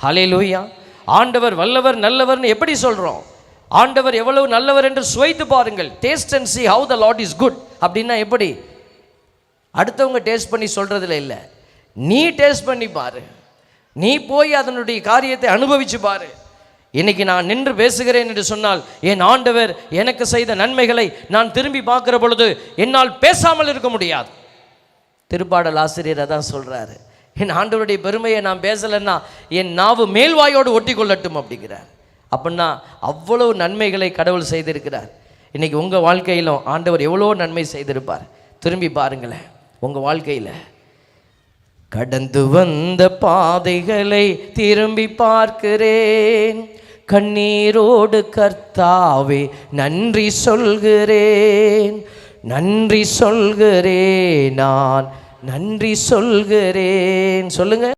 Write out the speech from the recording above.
ஹல்லேலூயா. ஆண்டவர் வல்லவர் நல்லவர்னு எப்படி சொல்கிறோம்? ஆண்டவர் எவ்வளவு நல்லவர் என்று சுவைத்து பாருங்கள். Taste and see how the Lord is good அப்படின்னா எப்படி? அடுத்தவங்க டேஸ்ட் பண்ணி சொல்கிறதுல இல்லை, நீ டேஸ்ட் பண்ணி பாரு. நீ போய் அதனுடைய காரியத்தை அனுபவிச்சு பாரு. இன்னைக்கு நான் நின்று பேசுகிறேன் என்று சொன்னால் என் ஆண்டவர் எனக்கு செய்த நன்மைகளை நான் திரும்பி பார்க்கிற பொழுது என்னால் பேசாமல் இருக்க முடியாது. திருப்பாடல் ஆசிரியர் அதான் சொல்கிறாரு, என் ஆண்டவருடைய பெருமையை நான் பேசலைன்னா என் நாவு மேல்வாயோடு ஒட்டி கொள்ளட்டும் அப்படிங்கிறார். அப்படின்னா அவ்வளோ நன்மைகளை கடவுள் செய்திருக்கிறார். இன்றைக்கி உங்கள் வாழ்க்கையிலும் ஆண்டவர் எவ்வளோ நன்மை செய்திருப்பார். திரும்பி பாருங்களேன் உங்கள் வாழ்க்கையில். கடந்து வந்த பாதைகளை திரும்பி பார்க்கிறேன், கண்ணீரோடு கர்த்தாவே நன்றி சொல்கிறேன், நன்றி சொல்கிறேன், நான் நன்றி சொல்கிறேன். சொல்லுங்க,